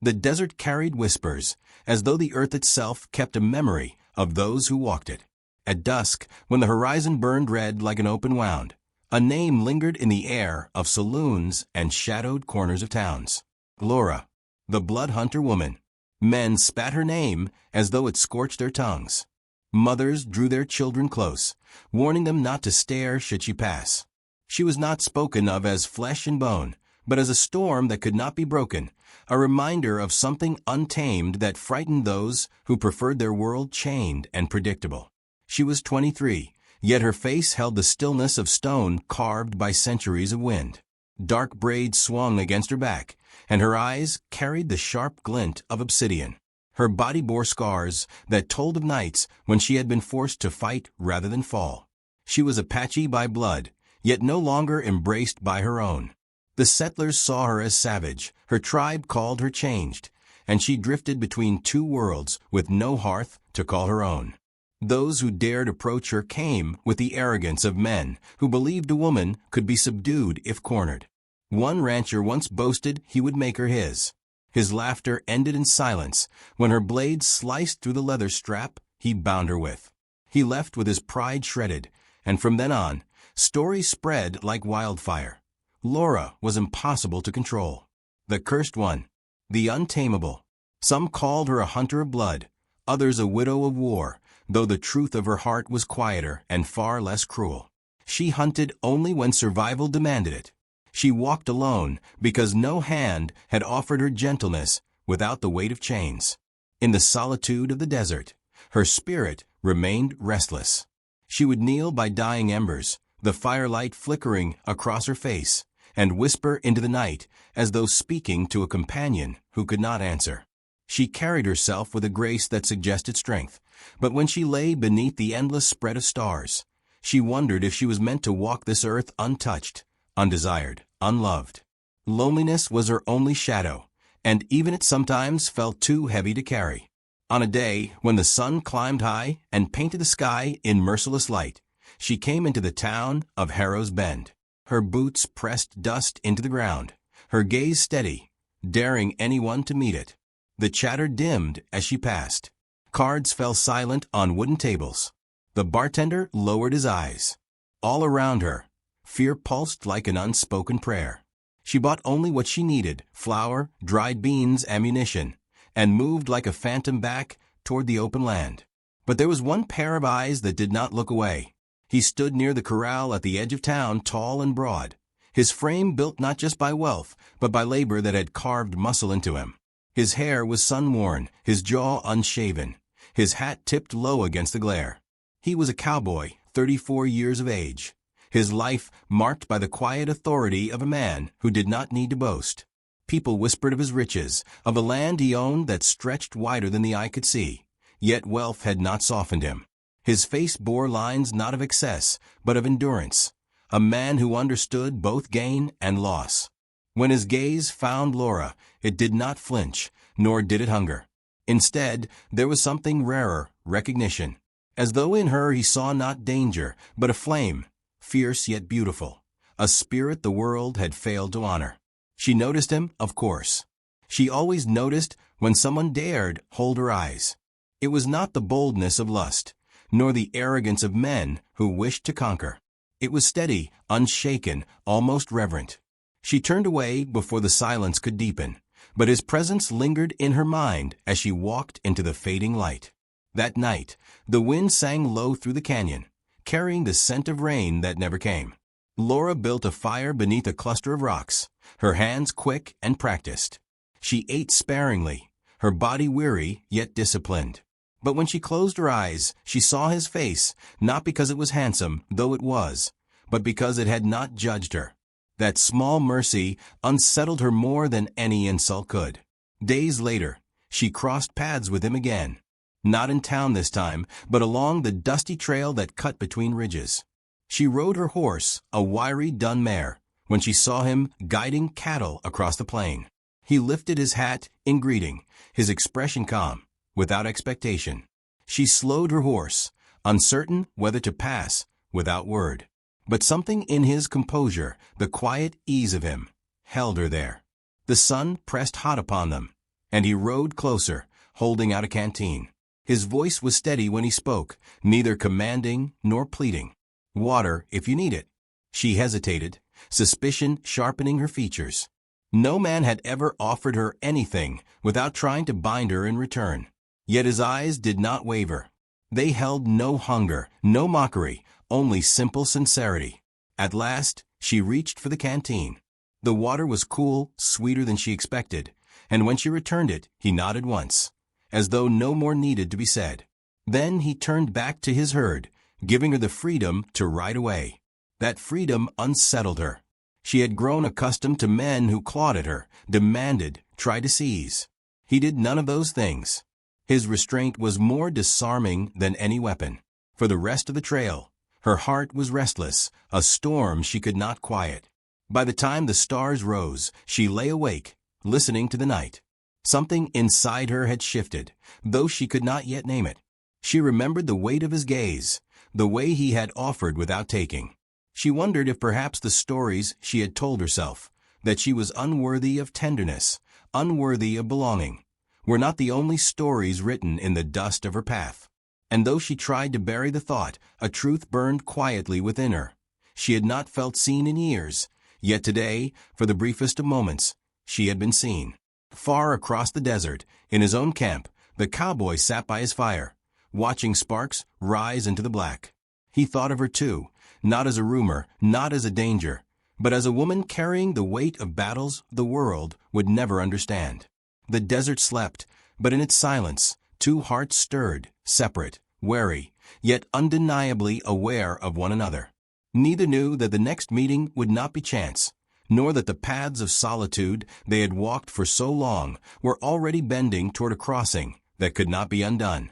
The desert carried whispers, as though the earth itself kept a memory of those who walked it. At dusk, when the horizon burned red like an open wound, a name lingered in the air of saloons and shadowed corners of towns. Laura, the blood hunter woman. Men spat her name as though it scorched their tongues. Mothers drew their children close, warning them not to stare should she pass. She was not spoken of as flesh and bone, but as a storm that could not be broken, a reminder of something untamed that frightened those who preferred their world chained and predictable. She was 23, yet her face held the stillness of stone carved by centuries of wind. Dark braids swung against her back, and her eyes carried the sharp glint of obsidian. Her body bore scars that told of nights when she had been forced to fight rather than fall. She was Apache by blood, yet no longer embraced by her own. The settlers saw her as savage, her tribe called her changed, and she drifted between two worlds with no hearth to call her own. Those who dared approach her came with the arrogance of men who believed a woman could be subdued if cornered. One rancher once boasted he would make her his. His laughter ended in silence when her blade sliced through the leather strap he bound her with. He left with his pride shredded, and from then on, stories spread like wildfire. Laura was impossible to control. The cursed one, the untamable. Some called her a hunter of blood, others a widow of war, though the truth of her heart was quieter and far less cruel. She hunted only when survival demanded it. She walked alone because no hand had offered her gentleness without the weight of chains. In the solitude of the desert, her spirit remained restless. She would kneel by dying embers, the firelight flickering across her face, and whisper into the night as though speaking to a companion who could not answer. She carried herself with a grace that suggested strength, but when she lay beneath the endless spread of stars, she wondered if she was meant to walk this earth untouched, undesired, unloved. Loneliness was her only shadow, and even it sometimes felt too heavy to carry. On a day when the sun climbed high and painted the sky in merciless light, she came into the town of Harrow's Bend. Her boots pressed dust into the ground, her gaze steady, daring anyone to meet it. The chatter dimmed as she passed. Cards fell silent on wooden tables. The bartender lowered his eyes. All around her, fear pulsed like an unspoken prayer. She bought only what she needed, flour, dried beans, ammunition, and moved like a phantom back toward the open land. But there was one pair of eyes that did not look away. He stood near the corral at the edge of town, tall and broad, his frame built not just by wealth, but by labor that had carved muscle into him. His hair was sun-worn, his jaw unshaven, his hat tipped low against the glare. He was a cowboy, 34 years of age, his life marked by the quiet authority of a man who did not need to boast. People whispered of his riches, of a land he owned that stretched wider than the eye could see, yet wealth had not softened him. His face bore lines not of excess, but of endurance, a man who understood both gain and loss. When his gaze found Laura, it did not flinch, nor did it hunger. Instead, there was something rarer, recognition, as though in her he saw not danger, but a flame, fierce yet beautiful, a spirit the world had failed to honor. She noticed him, of course. She always noticed when someone dared hold her eyes. It was not the boldness of lust, nor the arrogance of men who wished to conquer. It was steady, unshaken, almost reverent. She turned away before the silence could deepen, but his presence lingered in her mind as she walked into the fading light. That night, the wind sang low through the canyon, carrying the scent of rain that never came. Laura built a fire beneath a cluster of rocks, her hands quick and practiced. She ate sparingly, her body weary yet disciplined. But when she closed her eyes, she saw his face, not because it was handsome, though it was, but because it had not judged her. That small mercy unsettled her more than any insult could. Days later, she crossed paths with him again. Not in town this time, but along the dusty trail that cut between ridges. She rode her horse, a wiry dun mare, when she saw him guiding cattle across the plain. He lifted his hat in greeting, his expression calm, without expectation. She slowed her horse, uncertain whether to pass, without word. But something in his composure, the quiet ease of him, held her there. The sun pressed hot upon them, and he rode closer, holding out a canteen. His voice was steady when he spoke, neither commanding nor pleading. "Water, if you need it." She hesitated, suspicion sharpening her features. No man had ever offered her anything without trying to bind her in return. Yet his eyes did not waver. They held no hunger, no mockery, only simple sincerity. At last, she reached for the canteen. The water was cool, sweeter than she expected, and when she returned it, he nodded once, as though no more needed to be said. Then he turned back to his herd, giving her the freedom to ride away. That freedom unsettled her. She had grown accustomed to men who clawed at her, demanded, tried to seize. He did none of those things. His restraint was more disarming than any weapon. For the rest of the trail, her heart was restless, a storm she could not quiet. By the time the stars rose, she lay awake, listening to the night. Something inside her had shifted, though she could not yet name it. She remembered the weight of his gaze, the way he had offered without taking. She wondered if perhaps the stories she had told herself, that she was unworthy of tenderness, unworthy of belonging, were not the only stories written in the dust of her path. And though she tried to bury the thought, a truth burned quietly within her. She had not felt seen in years, yet today, for the briefest of moments, she had been seen. Far across the desert, in his own camp, the cowboy sat by his fire, watching sparks rise into the black. He thought of her too, not as a rumor, not as a danger, but as a woman carrying the weight of battles the world would never understand. The desert slept, but in its silence, two hearts stirred, separate, wary, yet undeniably aware of one another. Neither knew that the next meeting would not be chance, nor that the paths of solitude they had walked for so long were already bending toward a crossing that could not be undone.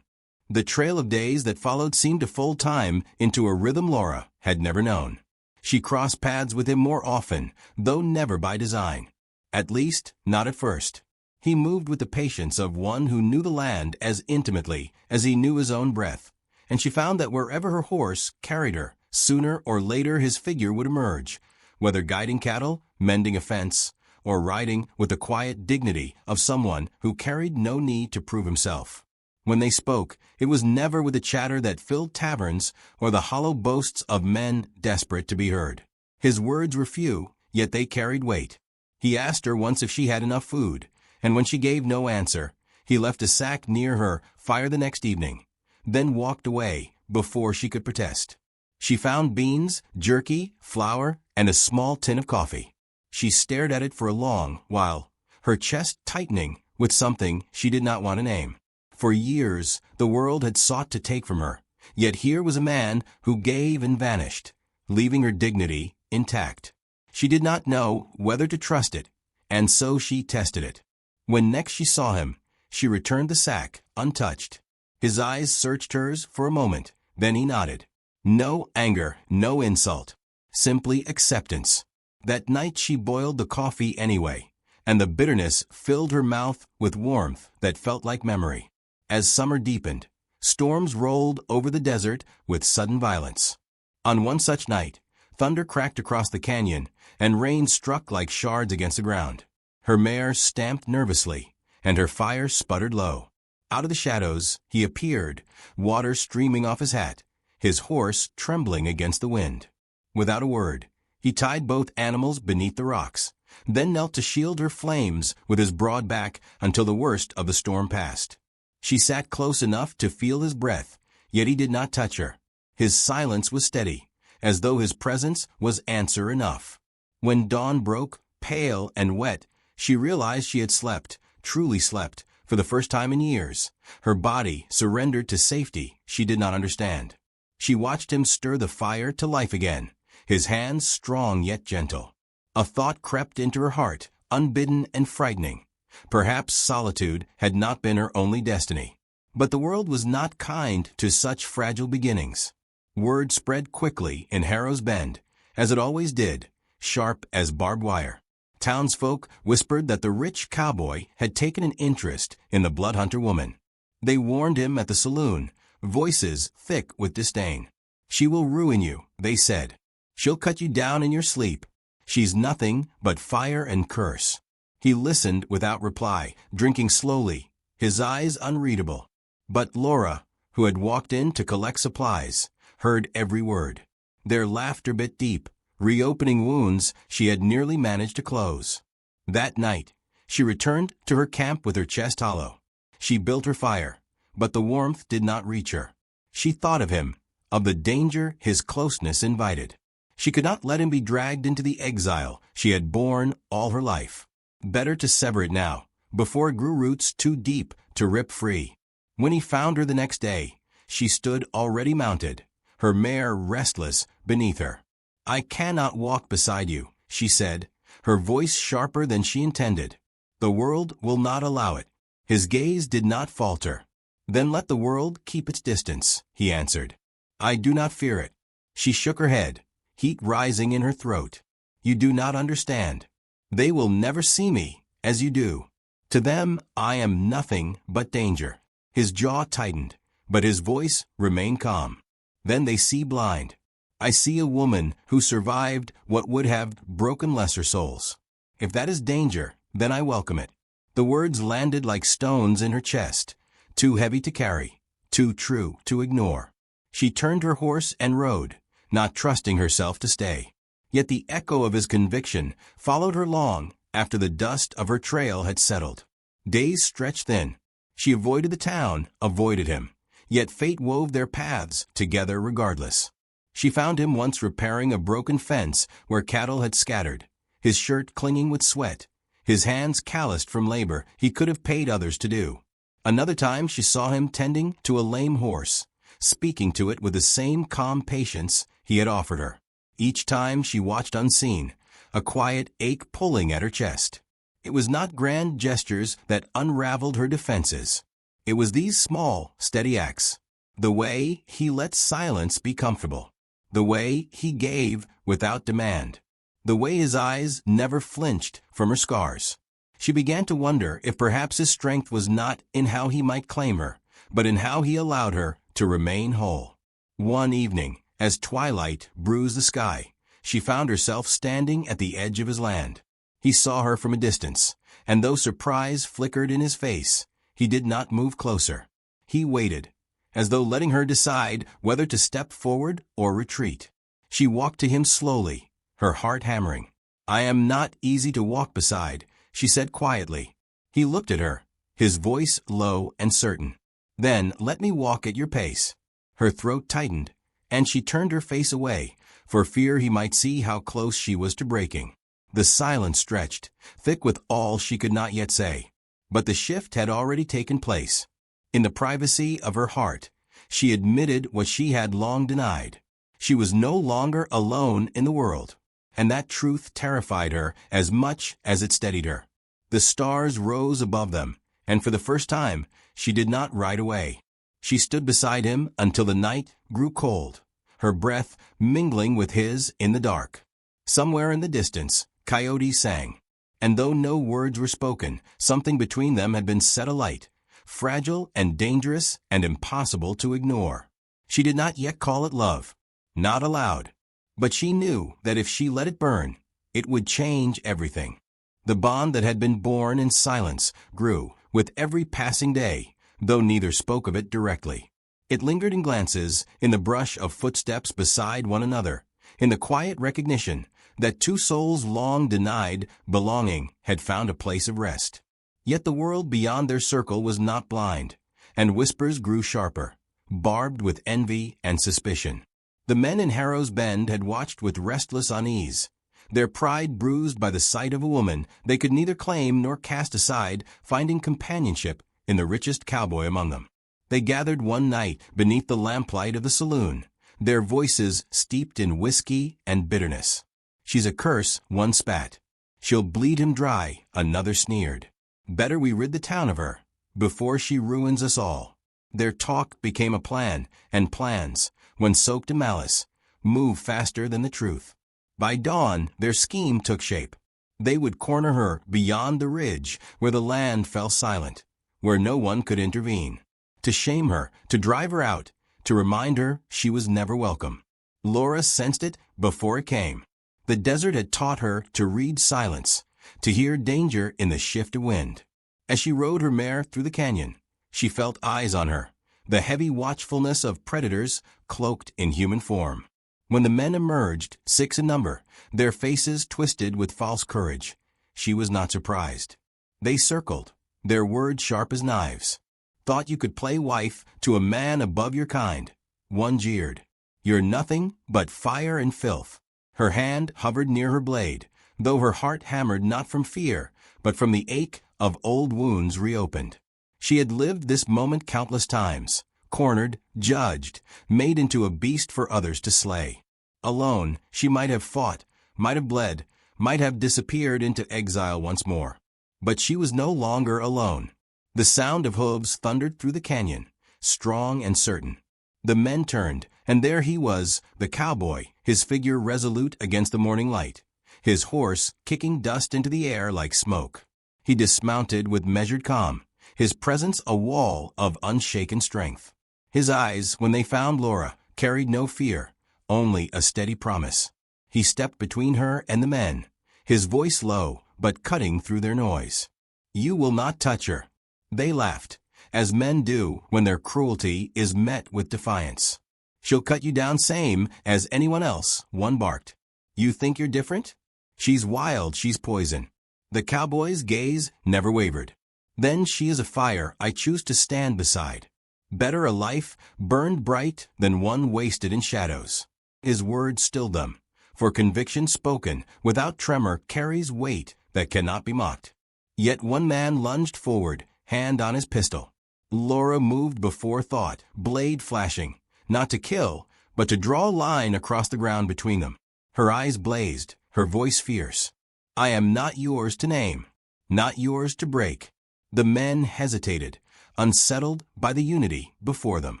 The trail of days that followed seemed to fold time into a rhythm Laura had never known. She crossed paths with him more often, though never by design. At least, not at first. He moved with the patience of one who knew the land as intimately as he knew his own breath, and she found that wherever her horse carried her, sooner or later his figure would emerge, whether guiding cattle, mending a fence, or riding with the quiet dignity of someone who carried no need to prove himself. When they spoke, it was never with the chatter that filled taverns or the hollow boasts of men desperate to be heard. His words were few, yet they carried weight. He asked her once if she had enough food, and when she gave no answer, he left a sack near her fire the next evening, then walked away before she could protest. She found beans, jerky, flour, and a small tin of coffee. She stared at it for a long while, her chest tightening with something she did not want to name. For years, the world had sought to take from her, yet here was a man who gave and vanished, leaving her dignity intact. She did not know whether to trust it, and so she tested it. When next she saw him, she returned the sack, untouched. His eyes searched hers for a moment, then he nodded. No anger, no insult, simply acceptance. That night she boiled the coffee anyway, and the bitterness filled her mouth with warmth that felt like memory. As summer deepened, storms rolled over the desert with sudden violence. On one such night, thunder cracked across the canyon, and rain struck like shards against the ground. Her mare stamped nervously, and her fire sputtered low. Out of the shadows, he appeared, water streaming off his hat, his horse trembling against the wind. Without a word, he tied both animals beneath the rocks, then knelt to shield her flames with his broad back until the worst of the storm passed. She sat close enough to feel his breath, yet he did not touch her. His silence was steady, as though his presence was answer enough. When dawn broke, pale and wet, she realized she had slept, truly slept, for the first time in years. Her body surrendered to safety she did not understand. She watched him stir the fire to life again, his hands strong yet gentle. A thought crept into her heart, unbidden and frightening. Perhaps solitude had not been her only destiny. But the world was not kind to such fragile beginnings. Word spread quickly in Harrow's Bend, as it always did, sharp as barbed wire. Townsfolk whispered that the rich cowboy had taken an interest in the bloodhunter woman. They warned him at the saloon, voices thick with disdain. "She will ruin you," they said. "She'll cut you down in your sleep. She's nothing but fire and curse." He listened without reply, drinking slowly, his eyes unreadable. But Laura, who had walked in to collect supplies, heard every word. Their laughter bit deep, reopening wounds she had nearly managed to close. That night, she returned to her camp with her chest hollow. She built her fire, but the warmth did not reach her. She thought of him, of the danger his closeness invited. She could not let him be dragged into the exile she had borne all her life. Better to sever it now, before it grew roots too deep to rip free. When he found her the next day, she stood already mounted, her mare restless beneath her. "I cannot walk beside you," she said, her voice sharper than she intended. "The world will not allow it." His gaze did not falter. "Then let the world keep its distance," he answered. "I do not fear it." She shook her head, heat rising in her throat. "You do not understand. They will never see me as you do. To them I am nothing but danger." His jaw tightened, but his voice remained calm. "Then they see blind. I see a woman who survived what would have broken lesser souls. If that is danger, then I welcome it." The words landed like stones in her chest, too heavy to carry, too true to ignore. She turned her horse and rode, not trusting herself to stay. Yet the echo of his conviction followed her long after the dust of her trail had settled. Days stretched thin. She avoided the town, avoided him, yet fate wove their paths together regardless. She found him once repairing a broken fence where cattle had scattered, his shirt clinging with sweat, his hands calloused from labor he could have paid others to do. Another time she saw him tending to a lame horse, speaking to it with the same calm patience he had offered her. Each time she watched unseen, a quiet ache pulling at her chest. It was not grand gestures that unraveled her defenses. It was these small, steady acts. The way he let silence be comfortable. The way he gave without demand. The way his eyes never flinched from her scars. She began to wonder if perhaps his strength was not in how he might claim her, but in how he allowed her to remain whole. One evening, as twilight bruised the sky, she found herself standing at the edge of his land. He saw her from a distance, and though surprise flickered in his face, he did not move closer. He waited, as though letting her decide whether to step forward or retreat. She walked to him slowly, her heart hammering. "I am not easy to walk beside," she said quietly. He looked at her, his voice low and certain. "Then let me walk at your pace." Her throat tightened, and she turned her face away, for fear he might see how close she was to breaking. The silence stretched, thick with all she could not yet say. But the shift had already taken place. In the privacy of her heart, she admitted what she had long denied. She was no longer alone in the world, and that truth terrified her as much as it steadied her. The stars rose above them, and for the first time, she did not ride away. She stood beside him until the night grew cold, her breath mingling with his in the dark. Somewhere in the distance, coyotes sang, and though no words were spoken, something between them had been set alight, fragile and dangerous and impossible to ignore. She did not yet call it love, not aloud, but she knew that if she let it burn, it would change everything. The bond that had been born in silence grew with every passing day, though neither spoke of it directly. It lingered in glances, in the brush of footsteps beside one another, in the quiet recognition that two souls long denied belonging had found a place of rest. Yet the world beyond their circle was not blind, and whispers grew sharper, barbed with envy and suspicion. The men in Harrow's Bend had watched with restless unease, their pride bruised by the sight of a woman they could neither claim nor cast aside, finding companionship in the richest cowboy among them. They gathered one night beneath the lamplight of the saloon, their voices steeped in whiskey and bitterness. "She's a curse," one spat. "She'll bleed him dry," another sneered. "Better we rid the town of her, before she ruins us all." Their talk became a plan, and plans, when soaked in malice, move faster than the truth. By dawn, their scheme took shape. They would corner her beyond the ridge where the land fell silent, where no one could intervene. To shame her, to drive her out, to remind her she was never welcome. Laura sensed it before it came. The desert had taught her to read silence, to hear danger in the shift of wind. As she rode her mare through the canyon, she felt eyes on her, the heavy watchfulness of predators cloaked in human form. When the men emerged, 6 in number, their faces twisted with false courage, she was not surprised. They circled, their words sharp as knives. Thought you could play wife to a man above your kind. One jeered. You're nothing but fire and filth. Her hand hovered near her blade, though her heart hammered not from fear, but from the ache of old wounds reopened. She had lived this moment countless times, cornered, judged, made into a beast for others to slay. Alone, she might have fought, might have bled, might have disappeared into exile once more. But she was no longer alone. The sound of hooves thundered through the canyon, strong and certain. The men turned, and there he was, the cowboy, his figure resolute against the morning light, his horse kicking dust into the air like smoke. He dismounted with measured calm, his presence a wall of unshaken strength. His eyes, when they found Laura, carried no fear, only a steady promise. He stepped between her and the men, his voice low, but cutting through their noise. You will not touch her. They laughed, as men do when their cruelty is met with defiance. She'll cut you down same as anyone else, one barked. You think you're different? She's wild, she's poison. The cowboy's gaze never wavered. Then she is a fire I choose to stand beside. Better a life burned bright than one wasted in shadows. His words stilled them, for conviction spoken without tremor carries weight that cannot be mocked. Yet one man lunged forward, hand on his pistol. Laura moved before thought, blade flashing, not to kill, but to draw a line across the ground between them. Her eyes blazed, her voice fierce. I am not yours to name, not yours to break. The men hesitated, unsettled by the unity before them.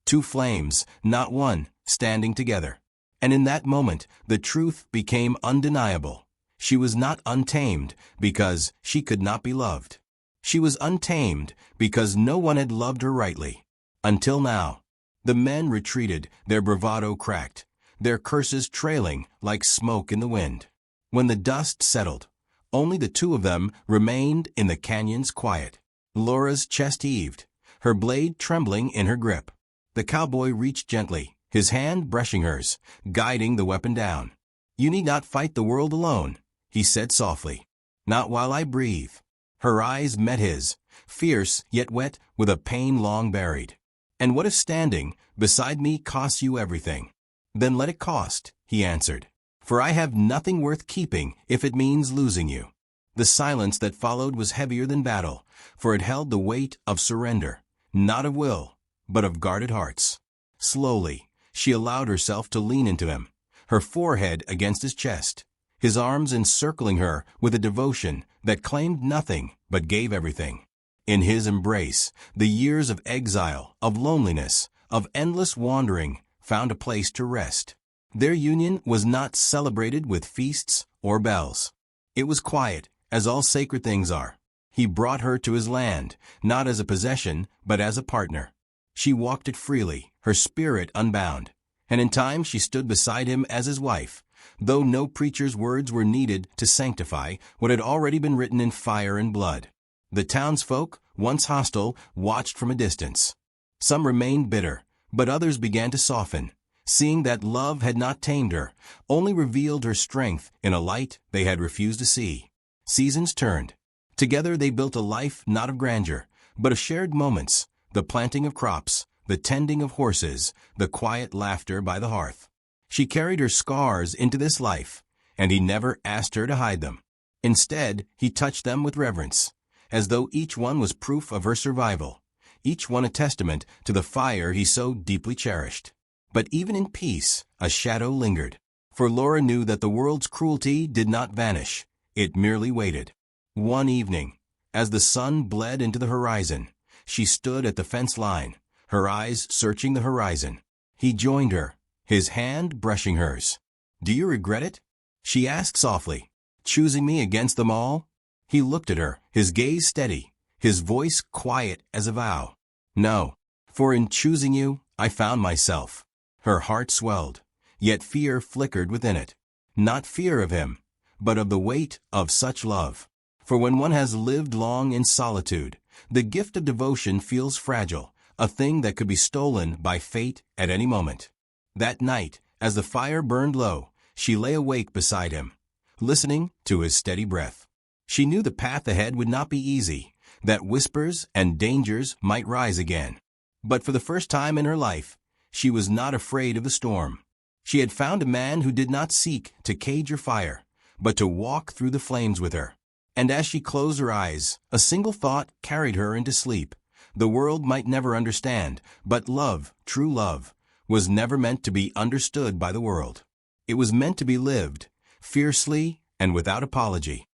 2 flames, not one, standing together. And in that moment, the truth became undeniable. She was not untamed because she could not be loved. She was untamed because no one had loved her rightly. Until now. The men retreated, their bravado cracked, their curses trailing like smoke in the wind. When the dust settled, only the 2 of them remained in the canyon's quiet. Laura's chest heaved, her blade trembling in her grip. The cowboy reached gently, his hand brushing hers, guiding the weapon down. You need not fight the world alone, he said softly. Not while I breathe. Her eyes met his, fierce yet wet with a pain long buried. And what if standing beside me costs you everything? Then let it cost, he answered. For I have nothing worth keeping if it means losing you. The silence that followed was heavier than battle, for it held the weight of surrender, not of will, but of guarded hearts. Slowly, she allowed herself to lean into him, her forehead against his chest, his arms encircling her with a devotion that claimed nothing but gave everything. In his embrace, the years of exile, of loneliness, of endless wandering found a place to rest. Their union was not celebrated with feasts or bells. It was quiet, as all sacred things are. He brought her to his land, not as a possession, but as a partner. She walked it freely, her spirit unbound. And in time she stood beside him as his wife, though no preacher's words were needed to sanctify what had already been written in fire and blood. The townsfolk, once hostile, watched from a distance. Some remained bitter, but others began to soften, seeing that love had not tamed her, only revealed her strength in a light they had refused to see. Seasons turned. Together they built a life not of grandeur, but of shared moments, the planting of crops, the tending of horses, the quiet laughter by the hearth. She carried her scars into this life, and he never asked her to hide them. Instead, he touched them with reverence, as though each one was proof of her survival, each one a testament to the fire he so deeply cherished. But even in peace, a shadow lingered, for Laura knew that the world's cruelty did not vanish, it merely waited. One evening, as the sun bled into the horizon, she stood at the fence line, her eyes searching the horizon. He joined her, his hand brushing hers. Do you regret it? She asked softly, choosing me against them all? He looked at her, his gaze steady, his voice quiet as a vow. No, for in choosing you, I found myself. Her heart swelled, yet fear flickered within it. Not fear of him, but of the weight of such love. For when one has lived long in solitude, the gift of devotion feels fragile, a thing that could be stolen by fate at any moment. That night, as the fire burned low, she lay awake beside him, listening to his steady breath. She knew the path ahead would not be easy, that whispers and dangers might rise again. But for the first time in her life, she was not afraid of the storm. She had found a man who did not seek to cage her fire, but to walk through the flames with her. And as she closed her eyes, a single thought carried her into sleep. The world might never understand, but love, true love, was never meant to be understood by the world. It was meant to be lived, fiercely and without apology.